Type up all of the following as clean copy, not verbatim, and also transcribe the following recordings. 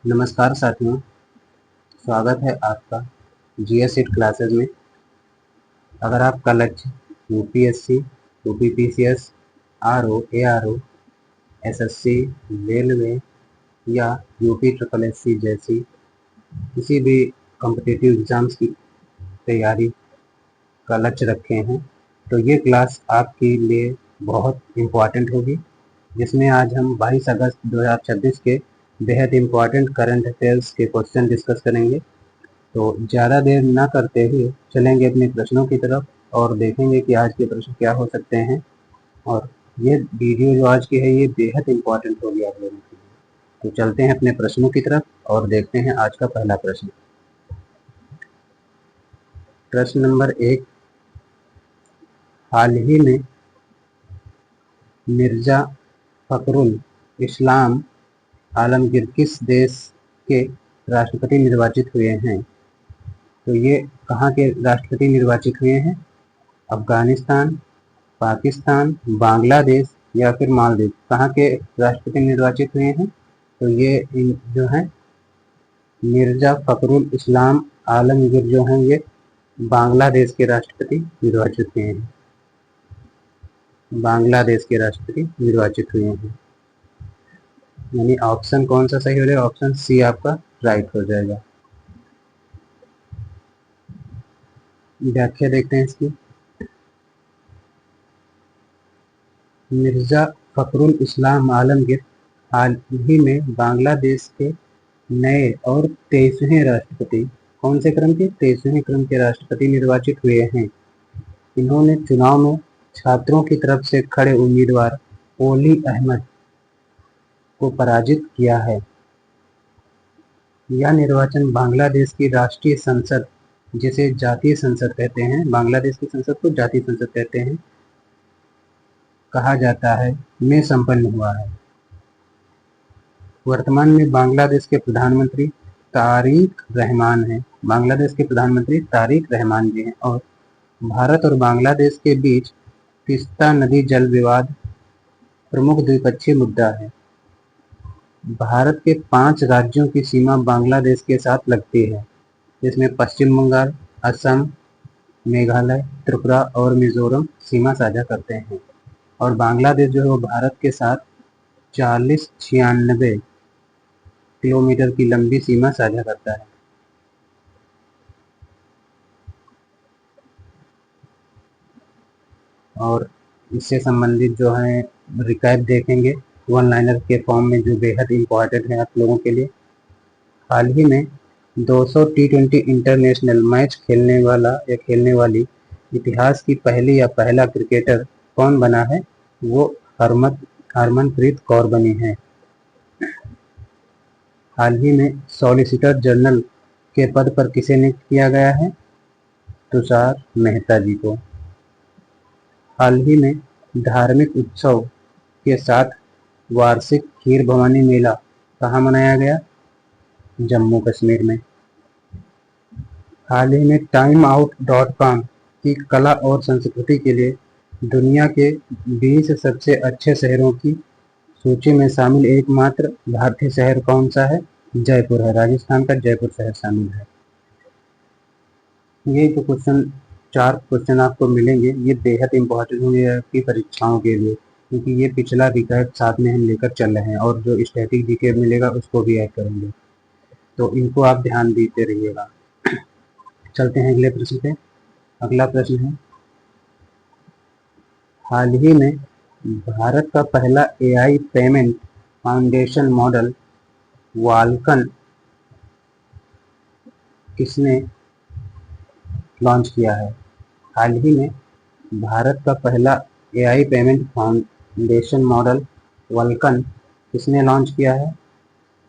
नमस्कार साथियों, स्वागत है आपका जीएस सीट क्लासेस में। अगर आपका लक्ष्य UPSC, UPPCS, RO, ARO, SSC, railway या यूपी ट्रिपल एससी जैसी किसी भी कॉम्पिटिटिव एग्जाम्स की तैयारी का लक्ष्य रखे हैं, तो ये क्लास आपके लिए बहुत इम्पोर्टेंट होगी, जिसमें आज हम 22 अगस्त 2026 के बेहद इम्पोर्टेंट करंट अफेयर्स के क्वेश्चन डिस्कस करेंगे। तो ज़्यादा देर ना करते हुए चलेंगे अपने प्रश्नों की तरफ और देखेंगे कि आज के प्रश्न क्या हो सकते हैं। और ये वीडियो जो आज की है ये बेहद इम्पोर्टेंट होगी आप लोगों के लिए। तो चलते हैं अपने प्रश्नों की तरफ और देखते हैं आज का पहला प्रश्न। प्रश्न नंबर 1, हाल ही में मिर्जा फखरुल इस्लाम आलमगीर किस देश के राष्ट्रपति निर्वाचित हुए हैं? तो ये कहाँ के राष्ट्रपति निर्वाचित हुए हैं? अफगानिस्तान, पाकिस्तान, बांग्लादेश या फिर मालदीव, कहाँ के राष्ट्रपति निर्वाचित हुए हैं? तो ये जो है मिर्जा फखरुल इस्लाम आलमगीर जो हैं ये बांग्लादेश के राष्ट्रपति निर्वाचित हुए हैं। बांग्लादेश के राष्ट्रपति निर्वाचित हुए हैं, यानी ऑप्शन कौन सा सही हो जाएगा? ऑप्शन सी आपका राइट हो जाएगा। व्याख्या देखते हैं इसकी। मिर्जा फखरुल इस्लाम आलमगीर हाल ही में बांग्लादेश के नए और 23वें राष्ट्रपति, कौन से क्रम के? 23वें क्रम के राष्ट्रपति निर्वाचित हुए हैं। इन्होंने चुनाव में छात्रों की तरफ से खड़े उम्मीदवार ओली अहमद को पराजित किया है। यह निर्वाचन बांग्लादेश की राष्ट्रीय संसद, जिसे जातीय संसद कहते हैं, बांग्लादेश की संसद को जातीय संसद कहते हैं, कहा जाता है, में संपन्न हुआ है। वर्तमान में बांग्लादेश के प्रधानमंत्री तारिक रहमान हैं। बांग्लादेश के प्रधानमंत्री तारिक रहमान जी हैं और भारत और बांग्लादेश के बीच तिस्ता नदी जल विवाद प्रमुख द्विपक्षीय मुद्दा है। भारत के 5 राज्यों की सीमा बांग्लादेश के साथ लगती है, जिसमें पश्चिम बंगाल, असम, मेघालय, त्रिपुरा और मिजोरम सीमा साझा करते हैं। और बांग्लादेश जो है वो भारत के साथ 4096 किलोमीटर की लंबी सीमा साझा करता है। और इससे संबंधित जो है रिकैप देखेंगे वन लाइनर के फॉर्म में, जो बेहद इम्पोर्टेंट है आप लोगों के लिए। हाल ही में 200 टी20 इंटरनेशनल मैच खेलने वाली इतिहास की पहली या पहला क्रिकेटर कौन बना है? वो हरमनप्रीत कौर बनी है। हाल ही में सॉलिसिटर जनरल के पद पर किसे नियुक्त किया गया है? तुषार मेहता जी को। हाल ही में धार्मिक उत्सव के साथ वार्षिक खीर भवानी मेला कहाँ मनाया गया? जम्मू कश्मीर में। हाल ही में timeout.com की कला और संस्कृति के लिए दुनिया के 20 सबसे अच्छे शहरों की सूची में शामिल एकमात्र भारतीय शहर कौन सा है? जयपुर है। राजस्थान का जयपुर शहर शामिल है। ये जो 4 क्वेश्चन आपको मिलेंगे ये बेहद इम्पोर्टेंट होंगे आपकी परीक्षाओं के लिए, क्योंकि ये पिछला रिकैप साथ में हम लेकर चल रहे हैं और जो स्टैटिक जीके मिलेगा उसको भी ऐड करेंगे, तो इनको आप ध्यान देते रहिएगा। चलते हैं अगले प्रश्न पे। अगला प्रश्न है, हाल ही में भारत का पहला एआई पेमेंट फाउंडेशन मॉडल वाल्कन किसने लॉन्च किया है? हाल ही में भारत का पहला एआई पेमेंट फाउंडेशन मॉडल वाल्कन किसने लॉन्च किया है?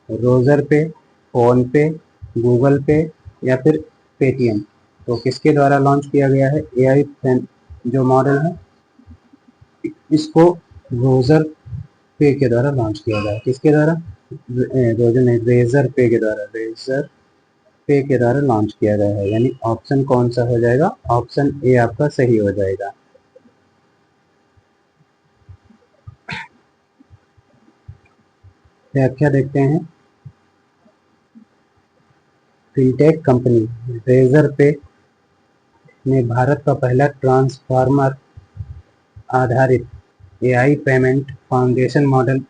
रोजर पे, फोन पे, गूगल पे या फिर पेटीएम। तो किसके द्वारा लॉन्च किया गया है एआई जो मॉडल है? इसको रोजर पे के द्वारा लॉन्च किया गया है। किसके द्वारा? रोजर नहीं, रेजर पे के द्वारा, रेजर पे के द्वारा लॉन्च किया गया है। यानी ऑप्शन कौन सा हो जाएगा? ऑप्शन ए आपका सही हो जाएगा। व्याख्या देखते हैं। फिनटेक कंपनी रेजर पे ने भारत का पहला ट्रांसफॉर्मर आधारित AI payment foundation model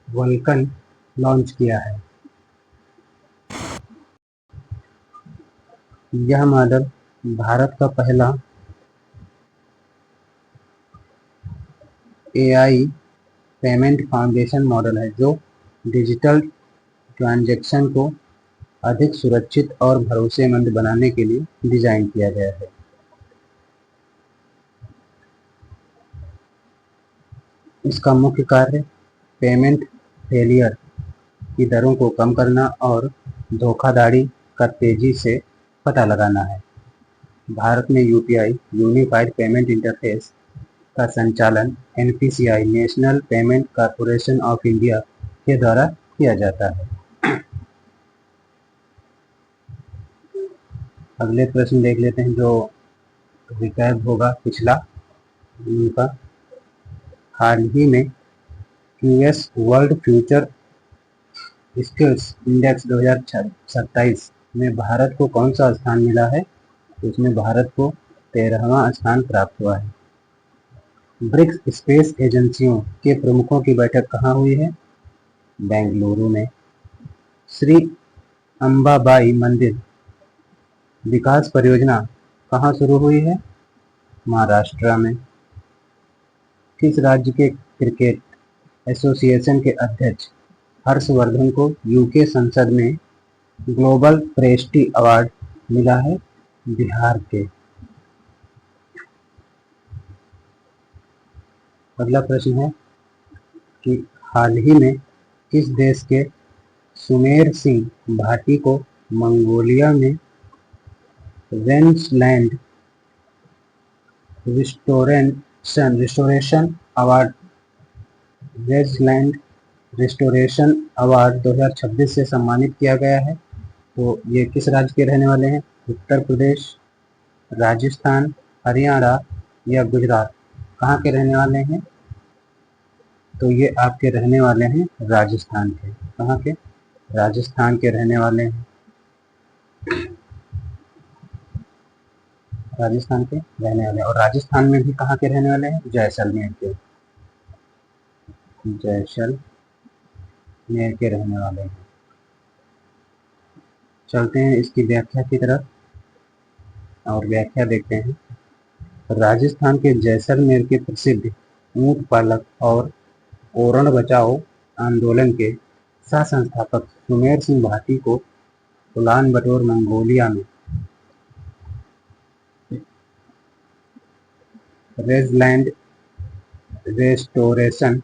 vulcan launch किया है। यह मॉडल भारत का पहला एआई पेमेंट फाउंडेशन मॉडल है जो डिजिटल ट्रांजैक्शन को अधिक सुरक्षित और भरोसेमंद बनाने के लिए डिजाइन किया गया है। इसका मुख्य कार्य पेमेंट फेलियर की दरों को कम करना और धोखाधड़ी का तेजी से पता लगाना है। भारत में यूपीआई यूनिफाइड पेमेंट इंटरफेस का संचालन NPCI national payment corporation of India के द्वारा किया जाता है। अगले प्रश्न देख लेते हैं जो रिकैप होगा पिछला उनका। हाल ही में US world future skills index 2027 में भारत को कौन सा स्थान मिला है? तो इसमें भारत को 13वां स्थान प्राप्त हुआ है। ब्रिक्स स्पेस एजेंसियों के प्रमुखों की बैठक कहाँ हुई है? बेंगलुरु में। श्री अंबाबाई मंदिर विकास परियोजना कहाँ शुरू हुई है? महाराष्ट्र में। किस राज्य के क्रिकेट एसोसिएशन के अध्यक्ष हर्षवर्धन को यूके संसद में ग्लोबल प्रेस्टी अवार्ड मिला है? बिहार के। अगला प्रश्न है कि हाल ही में किस देश के सुमेर सिंह भाटी को मंगोलिया में रेंजलैंड रिस्टोरेशन अवार्ड रिस्टोरेशन अवार्ड 2026 से सम्मानित किया गया है? तो ये किस राज्य के रहने वाले हैं? उत्तर प्रदेश, राजस्थान, हरियाणा या गुजरात? कहाँ के रहने वाले हैं? तो ये आपके रहने वाले हैं राजस्थान के। कहाँ के? राजस्थान के रहने वाले हैं। राजस्थान के रहने वाले और राजस्थान में भी कहाँ के रहने वाले हैं? जैसलमेर के। जैसलमेर के रहने वाले हैं। चलते हैं इसकी व्याख्या की तरफ और व्याख्या देखते हैं। राजस्थान के जैसलमेर के प्रसिद्ध ऊंट पालक और ओरण बचाओ आंदोलन के सह संस्थापक सुमेर सिंह भाटी को उलान बटोर मंगोलिया में रेंजलैंड रेस्टोरेशन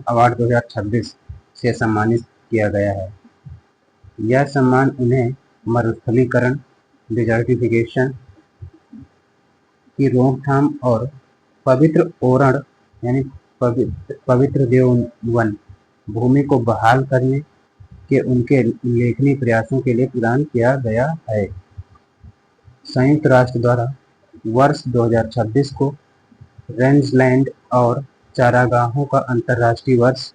अवार्ड 2026 से सम्मानित किया गया है। यह सम्मान उन्हें मरुस्थलीकरण, डिजर्टिफिकेशन की रोकथाम और पवित्र ओरण यानी पवित्र देववन भूमि को बहाल करने के उनके उल्लेखनीय प्रयासों के लिए प्रदान किया गया है। संयुक्त राष्ट्र द्वारा वर्ष 2026 को रेंजलैंड और चारागाहों का अंतर्राष्ट्रीय वर्ष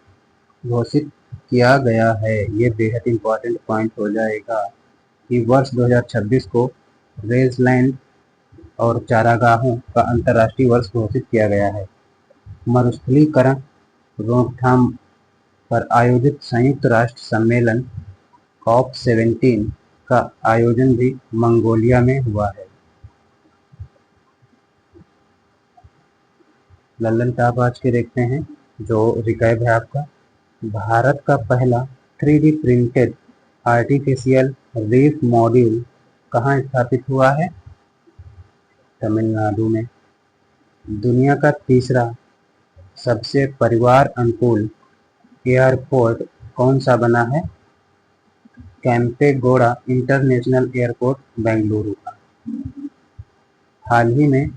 घोषित किया गया है। ये बेहद इंपॉर्टेंट पॉइंट हो जाएगा कि वर्ष 2026 को रेंजलैंड और चारागाहों का अंतर्राष्ट्रीय वर्ष घोषित किया गया है। मरुस्थलीकरण रोकथाम पर आयोजित संयुक्त राष्ट्र सम्मेलन COP17 का आयोजन भी मंगोलिया में हुआ है। लल्लन टॉप आज के देखते हैं जो रिकैप है आपका। भारत का पहला 3D printed artificial reef module कहाँ स्थापित हुआ है? तमिलनाडु में। दुनिया का तीसरा सबसे परिवार अनुकूल एयरपोर्ट कौन सा बना है? कैंपेगौड़ा इंटरनेशनल एयरपोर्ट बेंगलुरु का। हाल ही में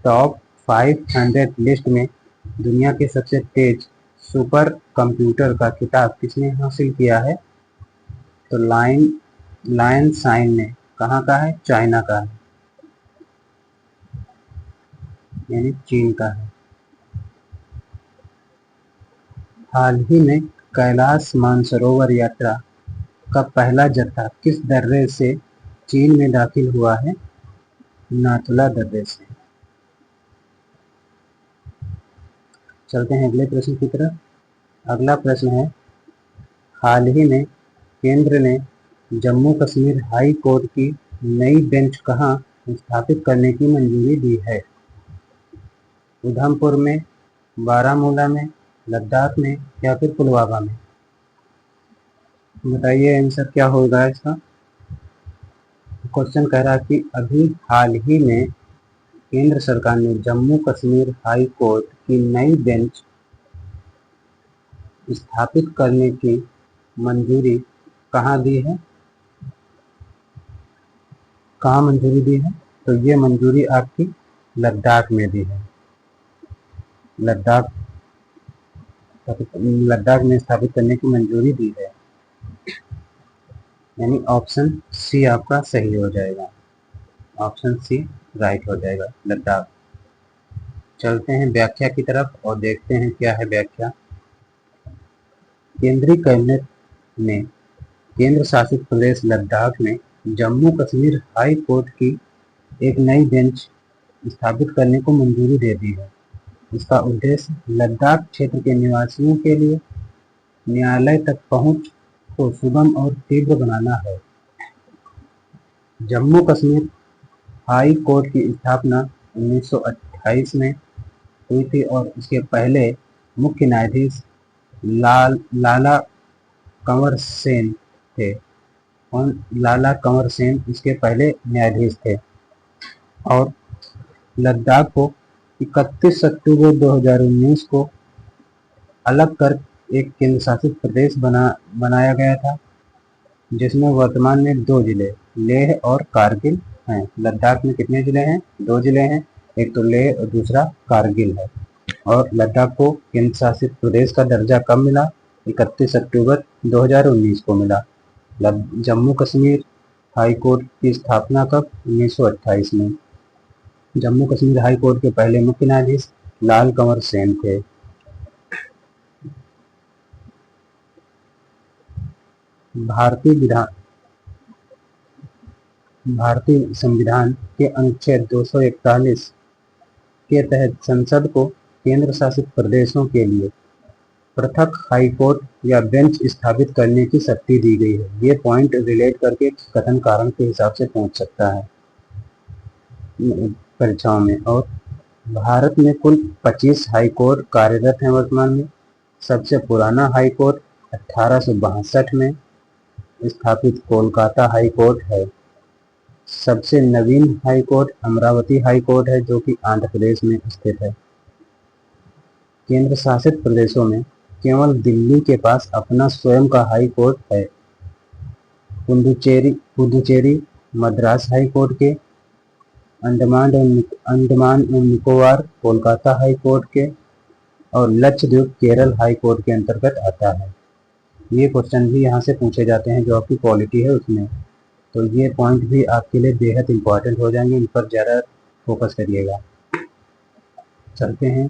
टॉप 500 लिस्ट में दुनिया के सबसे तेज सुपर कंप्यूटर का खिताब किसने हासिल किया है? तो लायन साइन ने। कहाँ का है? चाइना का है, यानी चीन का है। हाल ही में कैलाश मानसरोवर यात्रा का पहला जत्था किस दर्रे से चीन में दाखिल हुआ है? नाथुला दर्रे से। चलते हैं अगले प्रश्न की तरफ। अगला प्रश्न है, हाल ही में केंद्र ने जम्मू कश्मीर हाई कोर्ट की नई बेंच कहाँ स्थापित करने की मंजूरी दी है? उधमपुर में, बारामूला में, लद्दाख में या फिर पुलवामा में? बताइए आंसर क्या होगा इसका। क्वेश्चन कह रहा है कि अभी हाल ही में केंद्र सरकार ने जम्मू कश्मीर हाई कोर्ट की नई बेंच स्थापित करने की मंजूरी कहाँ दी है? कहाँ मंजूरी दी है? तो ये मंजूरी आपकी लद्दाख में दी है। लद्दाख में स्थापित करने की मंजूरी दी है, यानी ऑप्शन सी आपका सही हो जाएगा। ऑप्शन सी राइट हो जाएगा, लद्दाख। चलते हैं व्याख्या की तरफ और देखते हैं क्या है व्याख्या। केंद्रीय कैबिनेट ने केंद्र शासित प्रदेश लद्दाख में जम्मू कश्मीर हाई कोर्ट की एक नई बेंच स्थापित करने को मंजूरी दे दी है। इसका उद्देश्य लद्दाख क्षेत्र के निवासियों के लिए न्यायालय तक पहुंच को सुगम और तीव्र बनाना है। जम्मू कश्मीर हाई कोर्ट की स्थापना 1928 में हुई थी और इसके पहले मुख्य न्यायाधीश लाला कंवर सेन थे। और लाला कंवर सेन इसके पहले न्यायाधीश थे और लद्दाख को 31 अक्टूबर 2019 को अलग कर एक केंद्र शासित प्रदेश बनाया गया था, जिसमें वर्तमान में 2 जिले लेह और कारगिल हैं। लद्दाख में कितने जिले हैं? 2 जिले हैं, एक तो लेह और दूसरा कारगिल है। और लद्दाख को केंद्र शासित प्रदेश का दर्जा कब मिला? 31 अक्टूबर 2019 को मिला। जम्मू कश्मीर हाई कोर्ट की स्थापना कब? 1928 में। जम्मू कश्मीर हाई कोर्ट के पहले मुख्य न्यायाधीश लाल कंवर सेन थे। भारतीय संविधान के अनुच्छेद 241 के तहत संसद को केंद्र शासित प्रदेशों के लिए पृथक हाई कोर्ट या बेंच स्थापित करने की शक्ति दी गई है। ये पॉइंट रिलेट करके कथन कारण के हिसाब से पहुंच सकता है परीक्षाओं में। और भारत में कुल 25 हाई कोर्ट कार्यरत हैं वर्तमान में। सबसे पुराना हाई कोर्ट 1862 में स्थापित कोलकाता हाई कोर्ट है। सबसे नवीन high court Amaravati high court है, जो कि आंध्र प्रदेश में स्थित है। केंद्र शासित प्रदेशों में केवल दिल्ली के पास अपना स्वयं का हाई कोर्ट है। पुदुचेरी मद्रास हाई कोर्ट के, अंडमान और निकोबार कोलकाता हाई कोर्ट के और लक्षद्वीप केरल हाई कोर्ट के अंतर्गत आता है। ये क्वेश्चन भी यहाँ से पूछे जाते हैं जो आपकी पॉलिटी है उसमें, तो ये पॉइंट भी आपके लिए बेहद इंपॉर्टेंट हो जाएंगे, इन पर ज़्यादा फोकस करिएगा। चलते हैं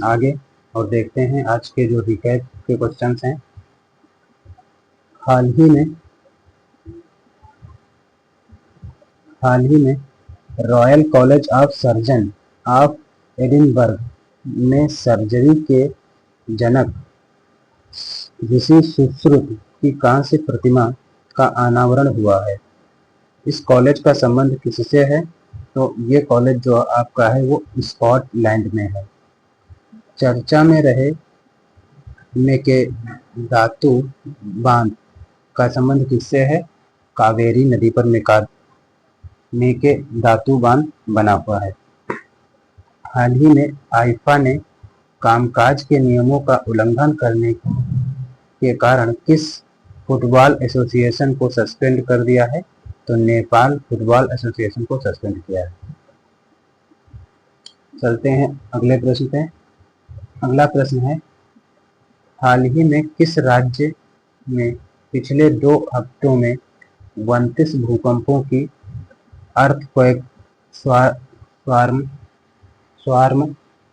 आगे और देखते हैं आज के जो रिकैप के क्वेश्चंस हैं। हाल ही में royal college of surgeon of Edinburgh में सर्जरी के जनक ऋषि सुश्रुत की कांस्य प्रतिमा का अनावरण हुआ है। इस कॉलेज का संबंध किससे है? तो ये कॉलेज जो आपका है वो स्कॉटलैंड में है। चर्चा में रहे मेकेदातु बांध का संबंध किससे है? कावेरी नदी पर मेकेदातु बांध बना हुआ है। हाल ही में आईफा ने कामकाज के नियमों का उल्लंघन करने के कारण किस फुटबॉल एसोसिएशन को सस्पेंड कर दिया है? तो नेपाल फुटबॉल एसोसिएशन को सस्पेंड किया है। चलते हैं अगले प्रश्न पे। अगला प्रश्न है, हाल ही में किस राज्य में पिछले 2 हफ्तों में 29 भूकंपों की अर्थक्वेक स्वार्म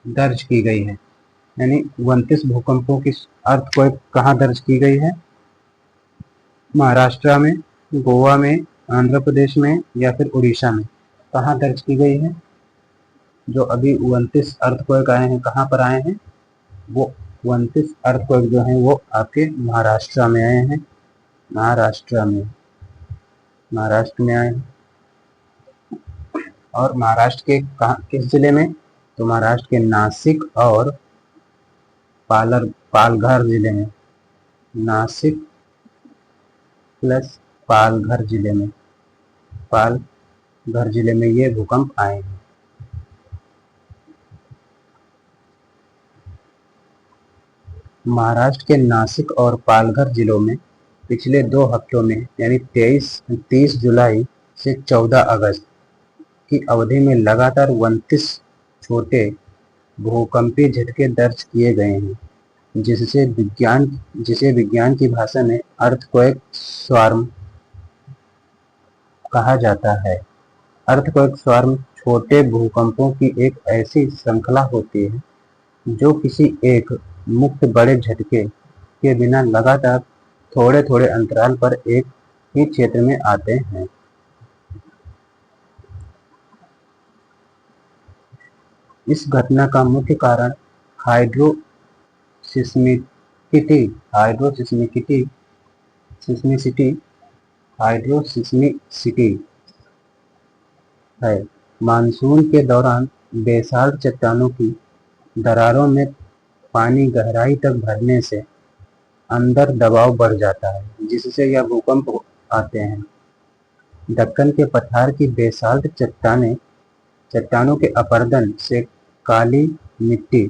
दर्ज की गई है? यानी 29 भूकंपों की अर्थक्वेक कहाँ दर्ज की गई है? महाराष्ट्र में, गोवा में, आंध्र प्रदेश में या फिर उड़ीसा में कहाँ दर्ज की गई है? जो अभी 29 अर्थक्वेक आए हैं, कहाँ पर आए हैं? वो 29 अर्थक्वेक जो हैं वो आपके महाराष्ट्र में आए हैं। महाराष्ट्र में आए हैं। और महाराष्ट्र के कहाँ, किस जिले में? तो महाराष्ट्र के नासिक और पालघर जिले में। नासिक प्लस पालघर जिले में ये भूकंप आए हैं। महाराष्ट्र के नासिक और पालघर जिलों में पिछले 2 हफ्तों में यानी 30 जुलाई से 14 अगस्त की अवधि में लगातार 29 छोटे भूकंपीय झटके दर्ज किए गए हैं, जिसे विज्ञान की भाषा में अर्थक्वेक स्वार्म कहा जाता है। अर्थक्वेक स्वार्म छोटे भूकंपों की एक ऐसी श्रृंखला होती है जो किसी एक मुख्य बड़े झटके के बिना लगातार थोड़े थोड़े अंतराल पर एक ही क्षेत्र में आते हैं। इस घटना का मुख्य कारण हाइड्रोसिस्मिसिटी है। मानसून के दौरान बेसाल्ट चट्टानों की दरारों में पानी गहराई तक भरने से अंदर दबाव बढ़ जाता है, जिससे यह भूकंप आते हैं। दक्कन के पठार की बेसाल्ट चट्टानों के अपरदन से काली मिट्टी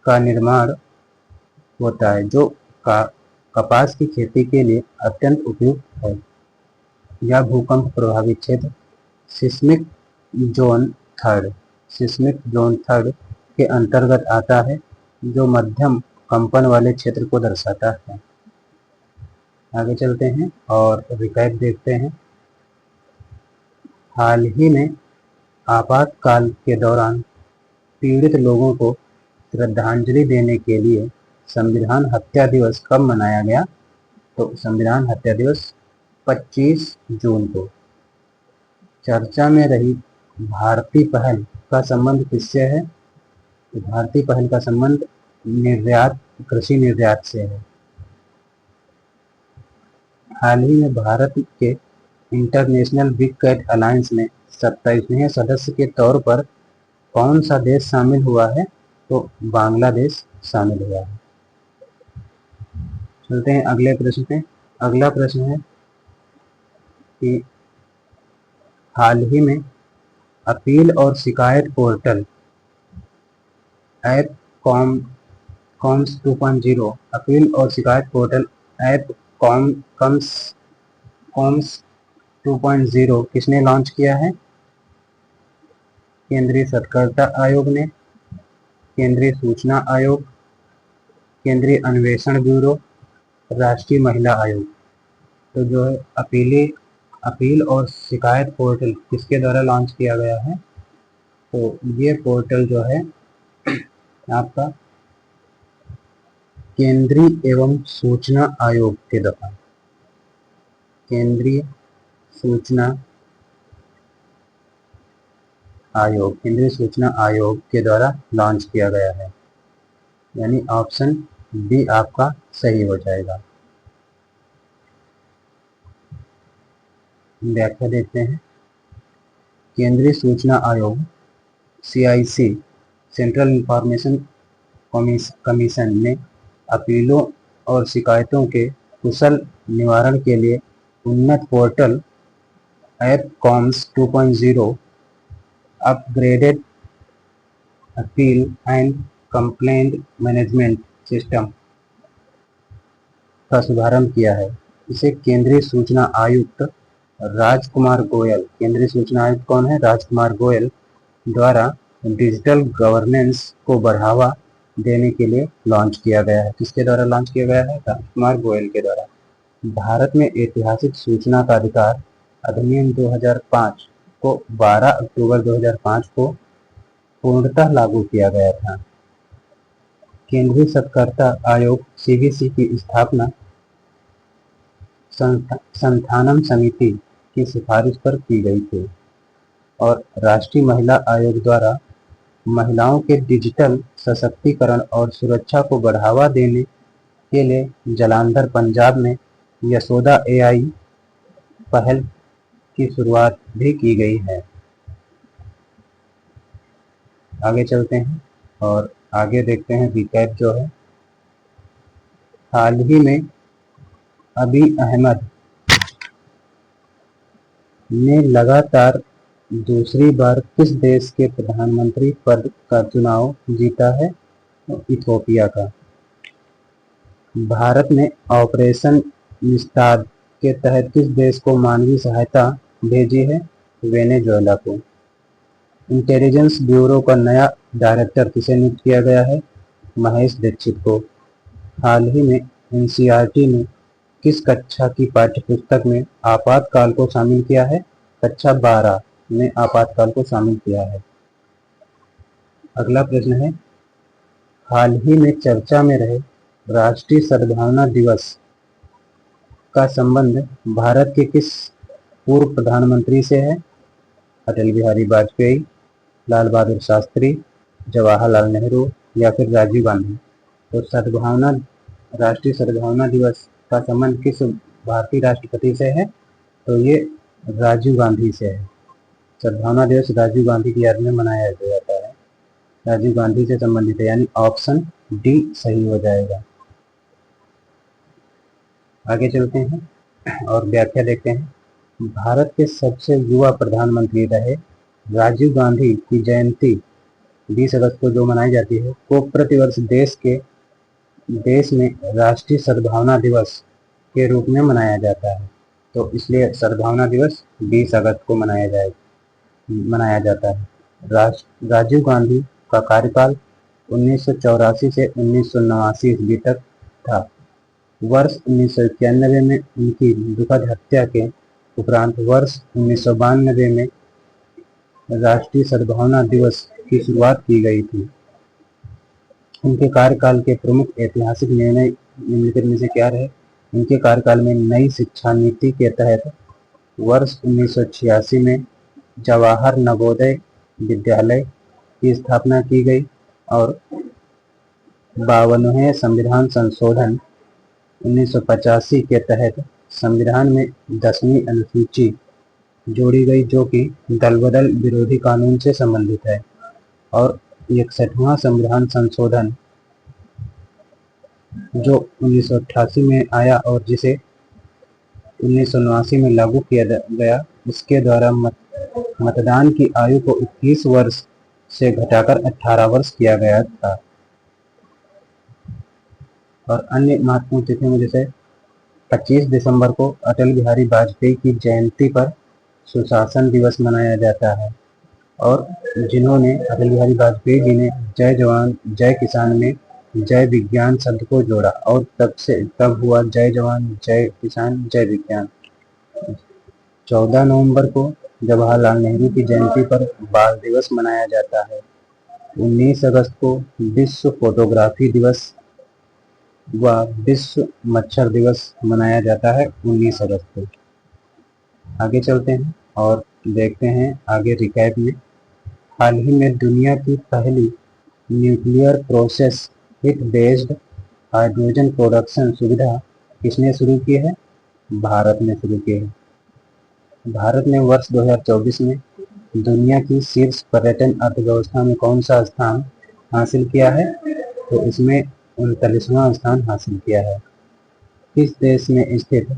का निर्माण होता है, जो कपास की खेती के लिए अत्यंत उपयुक्त है। यह भूकंप प्रभावित क्षेत्र सिस्मिक जोन थर्ड के अंतर्गत आता है, जो मध्यम कंपन वाले क्षेत्र को दर्शाता है। आगे चलते हैं और रिकैप देखते हैं। हाल ही में आपातकाल के दौरान पीड़ित लोगों को श्रद्धांजलि देने के लिए संविधान हत्या दिवस कब मनाया गया? तो संविधान हत्या दिवस 25 जून को। चर्चा में रही भारतीय पहल का संबंध किससे है? तो भारतीय पहल का संबंध कृषि निर्यात से है। हाल ही में भारत के इंटरनेशनल बिग कैट अलायंस में 27वें सदस्य के तौर पर कौन सा देश शामिल हुआ है? तो बांग्लादेश शामिल हुआ है। चलते हैं अगले प्रश्न पे। अगला प्रश्न है कि हाल ही में अपील और शिकायत पोर्टल ऐप कॉम्स 2.0 अपील और शिकायत पोर्टल ऐप कॉम्स 2.0 किसने लॉन्च किया है? केंद्रीय सतर्कता आयोग ने, केंद्रीय सूचना आयोग, केंद्रीय अन्वेषण ब्यूरो, राष्ट्रीय महिला आयोग। तो जो है अपील और शिकायत पोर्टल किसके द्वारा लॉन्च किया गया है? तो ये पोर्टल जो है आपका केंद्रीय एवं सूचना आयोग के द्वारा, केंद्रीय सूचना आयोग के द्वारा लॉन्च किया गया है, यानी ऑप्शन बी आपका सही हो जाएगा। व्याख्या देखते हैं। केंद्रीय सूचना आयोग CIC सेंट्रल इंफॉर्मेशन कमीशन ने अपीलों और शिकायतों के कुशल निवारण के लिए उन्नत portal app coms 2.0 upgraded appeal and complaint management system का शुभारंभ किया है। इसे केंद्रीय सूचना आयुक्त राजकुमार गोयल, केंद्रीय सूचना आयुक्त कौन है? राजकुमार गोयल द्वारा डिजिटल गवर्नेंस को बढ़ावा देने के लिए लॉन्च किया गया है। किसके द्वारा लॉन्च किया गया है? राजकुमार गोयल के द्वारा। भारत में ऐतिहासिक सूचना का अधिकार अधिनियम 2005 को 12 अक्टूबर 2005 को पूर्णतः लागू किया गया था। केंद्रीय सतर्कता आयोग CBC की स्थापना संथानम समिति की सिफारिश पर की गई थी और राष्ट्रीय महिला आयोग द्वारा महिलाओं के डिजिटल सशक्तिकरण और सुरक्षा को बढ़ावा देने के लिए जालंधर पंजाब में यशोदा एआई पहल की शुरुआत भी की गई है। आगे चलते हैं और आगे देखते हैं रिकैप जो है। हाल ही में अबी अहमद ने लगातार दूसरी बार किस देश के प्रधानमंत्री पद का चुनाव जीता है? इथियोपिया का। भारत ने ऑपरेशन मिस्ताद के तहत किस देश को मानवीय सहायता भेजी है? वेनेजुएला को। इंटेलिजेंस ब्यूरो का नया डायरेक्टर किसे नियुक्त किया गया है? महेश दीक्षित को। हाल ही में एनसीईआरटी ने किस कक्षा की पाठ्यपुस्तक में आपातकाल को शामिल किया है? कक्षा 12 में आपातकाल को शामिल किया है। अगला प्रश्न है, हाल ही में चर्चा में रहे राष्ट्रीय सद्भावना दिवस का संबंध भारत के किस पूर्व प्रधानमंत्री से है? अटल बिहारी वाजपेयी, लाल बहादुर शास्त्री, जवाहरलाल नेहरू या फिर राजीव गांधी। तो राष्ट्रीय सद्भावना दिवस का संबंध किस भारतीय राष्ट्रपति से है? तो ये राजीव गांधी से है। सद्भावना दिवस राजीव गांधी की याद में मनाया जाता है। राजीव गांधी से संबंधित है, यानी ऑप्शन डी सही हो जाएगा। आगे चलते हैं और व्याख्या देखते हैं। भारत के सबसे युवा प्रधानमंत्री रहे राजीव गांधी की जयंती 20 अगस्त को जो मनाई जाती है को प्रतिवर्ष देश में राष्ट्रीय सद्भावना दिवस के रूप में मनाया जाता है। तो इसलिए सद्भावना दिवस 20 अगस्त को मनाया जाता है। राजीव गांधी का कार्यकाल 1984 से 1989 ईस्वी तक था। वर्ष 1991 में उनकी दुखद हत्या के उपरांत वर्ष 1992 में राष्ट्रीय सद्भावना दिवस की शुरुआत की गई थी। उनके कार्यकाल के प्रमुख ऐतिहासिक निर्णय निम्नलिखित में से क्या रहे? उनके कार्यकाल में नई शिक्षा नीति के तहत वर्ष 1986 में जवाहर नवोदय विद्यालय की स्थापना की गई और 52वें संविधान संशोधन 1985 के तहत संविधान में 10वीं अनुसूची जोड़ी गई जो कि दलबदल विरोधी कानून से संबंधित है और 61वां संविधान संशोधन जो 1988 में आया और जिसे 1989 में लागू किया गया, इसके द्वारा मतदान की आयु को 21 वर्ष से घटाकर 18 वर्ष किया गया था। और अन्य महत्वपूर्ण तिथियों में जैसे 25 दिसंबर को अटल बिहारी वाजपेयी की जयंती पर सुशासन दिवस मनाया जाता है और जिन्होंने अटल बिहारी वाजपेयी जी ने जय जवान जय किसान में जय विज्ञान शब्द को जोड़ा और तब हुआ जय जवान जय किसान जय विज्ञान। 14 नवंबर को जवाहरलाल नेहरू की जयंती पर बाल दिवस मनाया जाता है। 19 अगस्त को विश्व फोटोग्राफी दिवस व विश्व मच्छर दिवस मनाया जाता है 19 अगस्त को। आगे चलते हैं और देखते हैं आगे रिकैप में। हाल ही में दुनिया की पहली nuclear process heat based hydrogen production सुविधा किसने शुरू की है? भारत ने शुरू की है। भारत ने वर्ष 2024 में दुनिया की शीर्ष पर्यटन अर्थव्यवस्था में कौन सा स्थान हासिल किया है? तो इसमें 39वां स्थान हासिल किया है। किस देश में स्थित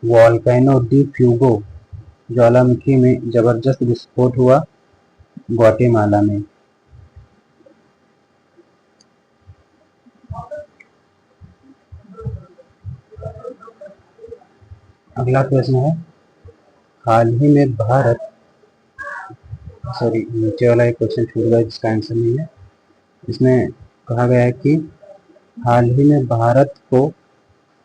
वोल्केनो डी फ्यूगो ज्वालामुखी में जबरदस्त विस्फोट हुआ? ग्वाटेमाला में। अगला प्रश्न है, हाल ही में नीचे वाला एक क्वेश्चन छूट गया जिसका आंसर नहीं है। इसमें कहा गया है कि हाल ही में भारत को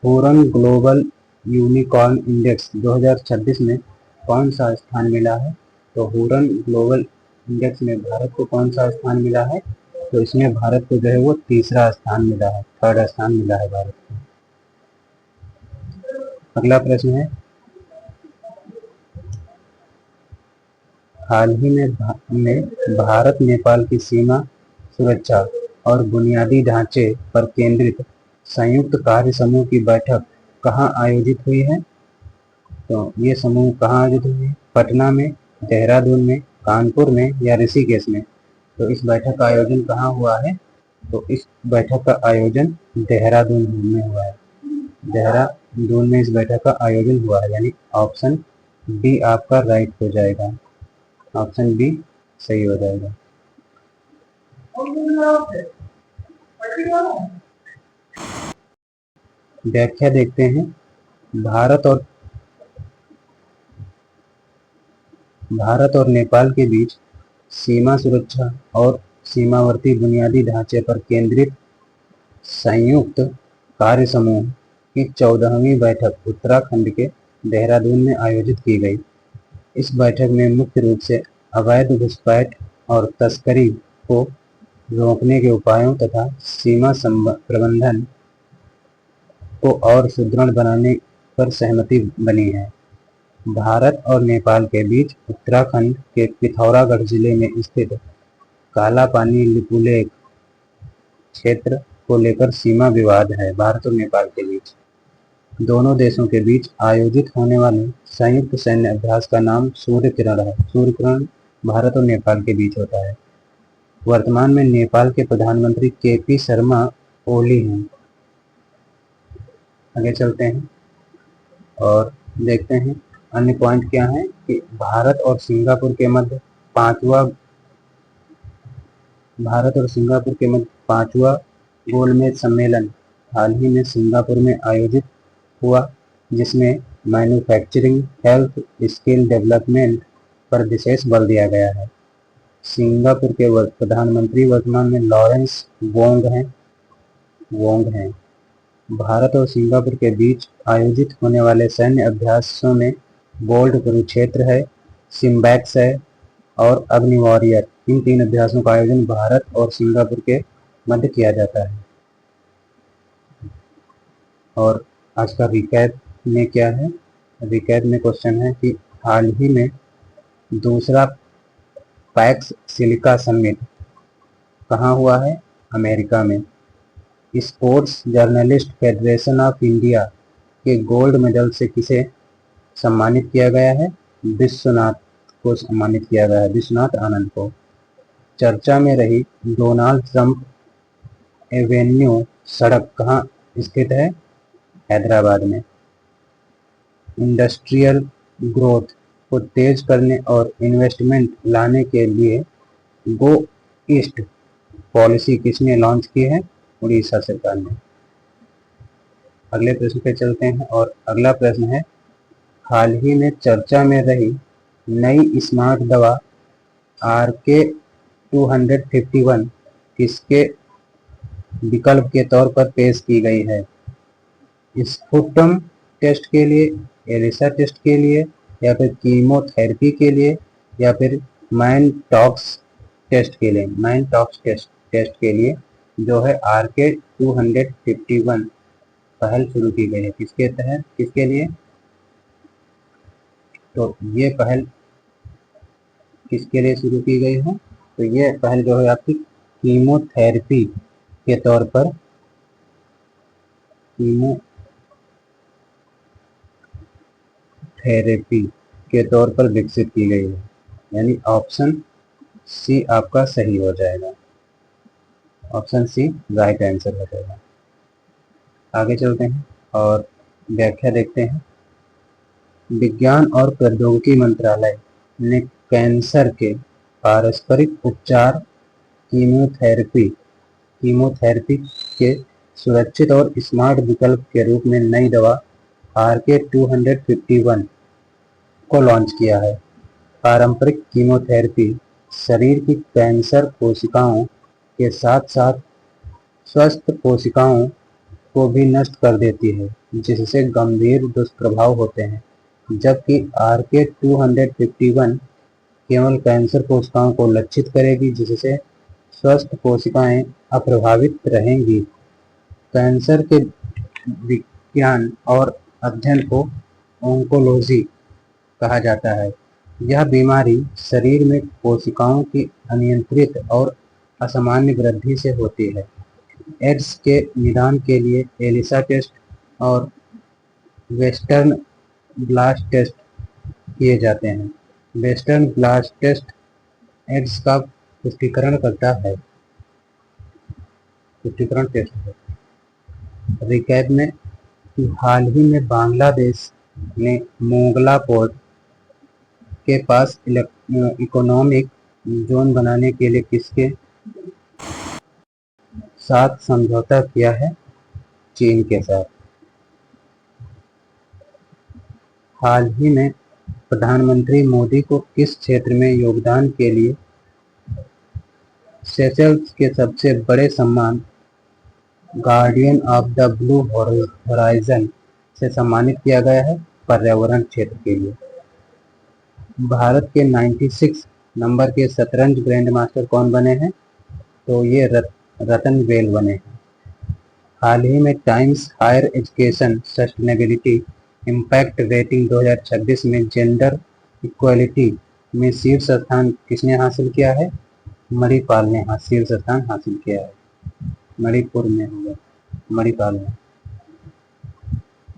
हूरन ग्लोबल यूनिकॉर्न इंडेक्स 2026 में कौन सा स्थान मिला है? तो हूरन ग्लोबल इंडेक्स में भारत को कौन सा स्थान मिला है? तो इसमें भारत को जो है वो तीसरा स्थान मिला है, 3rd स्थान मिला है भारत को। अगला प्रश्न है, हाल ही में भारत नेपाल की सीमा सुरक्षा और बुनियादी ढांचे पर केंद्रित संयुक्त कार्य समूह की बैठक कहाँ आयोजित हुई है? तो ये समूह कहाँ आयोजित हुई है? पटना में, देहरादून में, कानपुर में या ऋषिकेश में? तो इस बैठक का आयोजन कहाँ हुआ है? तो इस बैठक का आयोजन देहरादून में हुआ है। देहरादून में इस बैठक का आयोजन हुआ है, यानी ऑप्शन बी आपका राइट हो जाएगा। ऑप्शन बी सही हो जाएगा। व्याख्या देखते हैं। भारत और नेपाल के बीच सीमा सुरक्षा और सीमावर्ती बुनियादी ढांचे पर केंद्रित संयुक्त कार्य समूह की 14वीं बैठक उत्तराखंड के देहरादून में आयोजित की गई। इस बैठक में मुख्य रूप से अवैध घुसपैठ और तस्करी को रोकने के उपायों तथा सीमा प्रबंधन को और सुदृढ़ बनाने पर सहमति बनी है। भारत और नेपाल के बीच उत्तराखंड के पिथौरागढ़ जिले में स्थित काला पानी लिपुलेख क्षेत्र को लेकर सीमा विवाद है। भारत और नेपाल के बीच दोनों देशों के बीच आयोजित होने वाले संयुक्त सैन्य अभ्यास का नाम सूर्य किरण है। सूर्य किरण भारत और नेपाल के बीच होता है। वर्तमान में नेपाल के प्रधानमंत्री केपी शर्मा ओली हैं। आगे चलते हैं और देखते हैं अन्य पॉइंट क्या है कि भारत और सिंगापुर के मध्य पांचवा गोलमेज सम्मेलन हाल ही में सिंगापुर में आयोजित हुआ, जिसमें मैन्युफैक्चरिंग हेल्थ स्किल डेवलपमेंट पर विशेष बल दिया गया है। सिंगापुर के प्रधानमंत्री वर्तमान में लॉरेंस वोंग हैं। भारत और सिंगापुर के बीच आयोजित होने वाले सैन्य अभ्यासों में बोल्ट कुरुक्षेत्र है, सिम्बैक्स है और अग्नि वॉरियर। इन 3 अभ्यासों का आयोजन भारत और सिंगापुर के मध्य किया जाता है। और आज का रिकैप में क्या है? रिकैप में क्वेश्चन है कि हाल ही में दूसरा पैक्स सिलिका समिट कहाँ हुआ है? अमेरिका में। Sports journalist federation of India के गोल्ड मेडल से किसे सम्मानित किया गया है? विश्वनाथ को सम्मानित किया गया है, विश्वनाथ आनंद को। चर्चा में रही डोनाल्ड ट्रंप एवेन्यू सड़क कहाँ स्थित है? हैदराबाद में। इंडस्ट्रियल ग्रोथ को तेज करने और इन्वेस्टमेंट लाने के लिए गो ईस्ट पॉलिसी किसने लॉन्च की है? उड़ीसा सरकार ने। अगले प्रश्न पे चलते हैं और अगला प्रश्न है, हाल ही में चर्चा में रही नई स्मार्ट दवा RK-251 किसके विकल्प के तौर पर पेश की गई है? स्पुटम टेस्ट के लिए, एलिसा टेस्ट के लिए, या फिर कीमोथेरेपी के लिए, या फिर मैनटॉक्स टेस्ट के लिए? मैनटॉक्स टेस्ट के लिए जो है RK-251 पहल शुरू की गई है। किसके तहत, किसके लिए? तो ये पहल किसके लिए शुरू की गई है? तो ये पहल जो है आपकी कीमोथेरेपी के तौर पर विकसित की गई है, यानी ऑप्शन सी आपका सही हो जाएगा। ऑप्शन सी राइट आंसर हो जाएगा। आगे चलते हैं और व्याख्या देखते हैं। विज्ञान और प्रौद्योगिकी मंत्रालय ने कैंसर के पारस्परिक उपचार कीमोथेरेपी के सुरक्षित और स्मार्ट विकल्प के रूप में नई दवा RK-251 को लॉन्च किया है। पारंपरिक कीमोथेरेपी शरीर की कैंसर कोशिकाओं के साथ साथ स्वस्थ कोशिकाओं को भी नष्ट कर देती है, जिससे गंभीर दुष्प्रभाव होते हैं, जबकि RK-251 केवल कैंसर कोशिकाओं को लक्षित करेगी, जिससे स्वस्थ कोशिकाएं अप्रभावित रहेंगी। कैंसर के विज्ञान और अध्ययन को ओंकोलॉजी कहा जाता है। यह बीमारी शरीर में कोशिकाओं की अनियंत्रित और असामान्य वृद्धि से होती है। एड्स के निदान के लिए एलिसा टेस्ट और वेस्टर्न ब्लास्ट टेस्ट किए जाते हैं। वेस्टर्न ब्लास्ट टेस्ट एड्स का पुष्टिकरण करता है। पुष्टिकरण टेस्ट है। रिकैप में कि हाल ही में बांग्लादेश ने मोंगला पोर्ट के पास इकोनॉमिक जोन बनाने के लिए किसके साथ समझौता किया है? चीन के साथ। हाल ही में प्रधानमंत्री मोदी को किस क्षेत्र में योगदान के लिए सेशल्स के सबसे बड़े सम्मान guardian of the blue horizon से सम्मानित किया गया है? पर्यावरण क्षेत्र के लिए। भारत के 96 नंबर के शतरंज ग्रैंड मास्टर कौन बने हैं? तो ये रतन वेल बने हैं। हाल ही में Times Higher Education sustainability impact rating 2026 में जेंडर इक्वलिटी में शीर्ष स्थान किसने हासिल किया है? मणिपाल ने शीर्ष स्थान हासिल किया है। मणिपुर में होगा, मणिपाल में।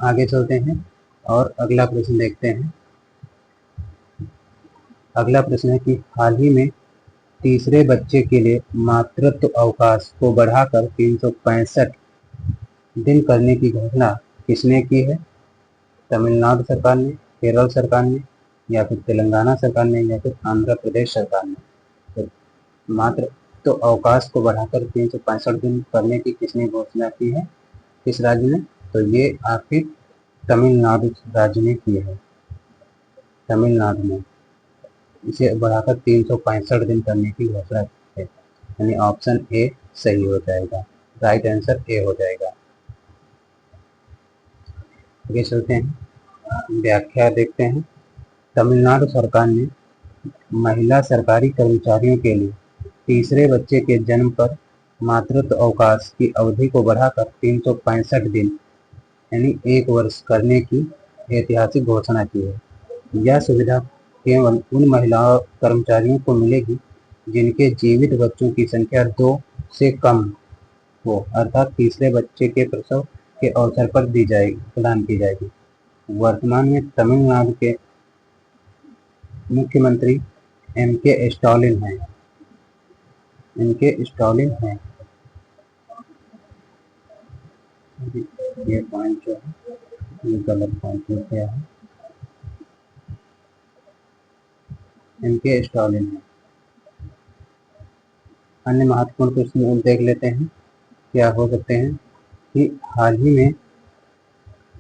आगे चलते हैं और अगला प्रश्न देखते हैं। अगला प्रश्न है कि हाल ही में तीसरे बच्चे के लिए मातृत्व अवकाश को बढ़ाकर 365 दिन करने की घोषणा किसने की है? तमिलनाडु सरकार ने, केरल सरकार ने, या फिर तेलंगाना सरकार ने, या फिर आंध्र प्रदेश सरकार ने। तो मातृत्व अवकाश को बढ़ाकर 365 दिन करने की किसने घोषणा की है? किस राज्य में? तो ये आपकी तमिलनाडु राज्य ने की है। तमिलनाडु में इसे बढ़ाकर 365 दिन करने की घोषणा है। यानी ऑप्शन ए सही हो जाएगा। राइट आंसर ए हो जाएगा। आगे चलते हैं, व्याख्या देखते हैं। तमिलनाडु सरकार ने महिला सरकारी कर्मचारियों के लिए तीसरे बच्चे के जन्म पर मातृत्व अवकाश की अवधि को बढ़ाकर 365 दिन यानी 1 वर्ष करने की ऐतिहासिक घोषणा की है। यह सुविधा केवल उन महिला कर्मचारियों को मिलेगी जिनके जीवित बच्चों की संख्या 2 से कम हो, अर्थात तीसरे बच्चे के प्रसव के अवसर पर प्रदान की जाएगी। वर्तमान में तमिलनाडु के मुख्यमंत्री एम.के. स्टालिन हैं। एम.के. स्टालिन हैं। ये पॉइंट जो है ये गलत पॉइंट हो गया है। एम.के. स्टालिन है। अन्य महत्वपूर्ण प्रश्न देख लेते हैं। क्या हो सकते हैं कि हाल ही में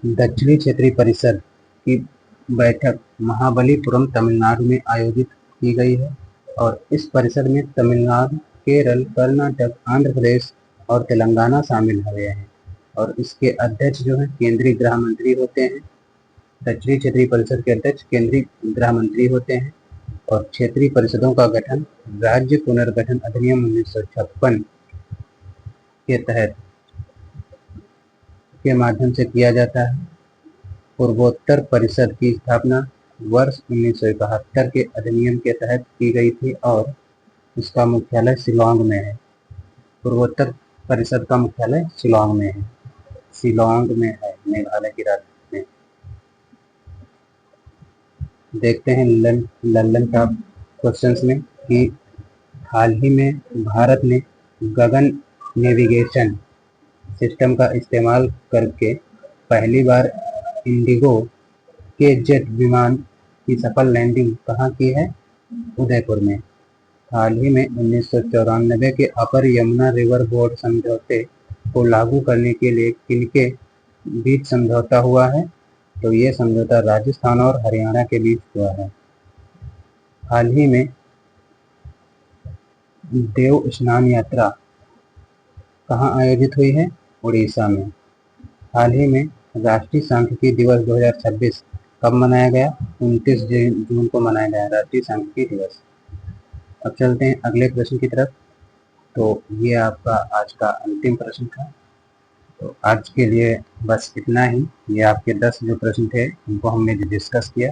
दक्षिणी क्षेत्रीय परिषद की बैठक महाबलीपुरम तमिलनाडु में आयोजित की गई है और इस परिषद में तमिलनाडु, केरल, कर्नाटक, आंध्र प्रदेश और तेलंगाना शामिल हुए हैं और इसके अध्यक्ष जो हैं केंद्रीय गृह मंत्री होते हैं। दक्षिणी क्षेत्रीय परिषद के अध्यक्ष केंद्रीय गृह मंत्री होते हैं और क्षेत्रीय परिषदों का गठन राज्य पुनर्गठन अधिनियम 1956 के तहत के माध्यम से किया जाता है। पूर्वोत्तर परिषद की स्थापना वर्ष 1971 के अधिनियम के तहत की गई थी और इसका मुख्यालय शिलांग में है। पूर्वोत्तर परिषद का मुख्यालय शिलांग में है। शिलांग में है, मेघालय की राजधानी में। देखते हैं लल्लन का क्वेश्चंस में कि हाल ही में भारत ने गगन नेविगेशन सिस्टम का इस्तेमाल करके पहली बार इंडिगो के जेट विमान की सफल लैंडिंग कहाँ की है? उदयपुर में। हाल ही में 1994 के अपर यमुना रिवर बोर्ड समझौते को लागू करने के लिए किनके बीच समझौता हुआ है? तो ये समझौता राजस्थान और हरियाणा के बीच हुआ है। हाल ही में देव स्नान यात्रा कहाँ आयोजित हुई है? उड़ीसा में। हाल ही में राष्ट्रीय सांख्यिकी दिवस 2026 कब मनाया गया? 29 जून को मनाया गया राष्ट्रीय सांख्यिकी दिवस। अब चलते हैं अगले प्रश्न की तरफ। तो ये आपका आज का अंतिम प्रश्न था। तो आज के लिए बस इतना ही। ये आपके 10 जो प्रश्न थे उनको हमने डिस्कस किया।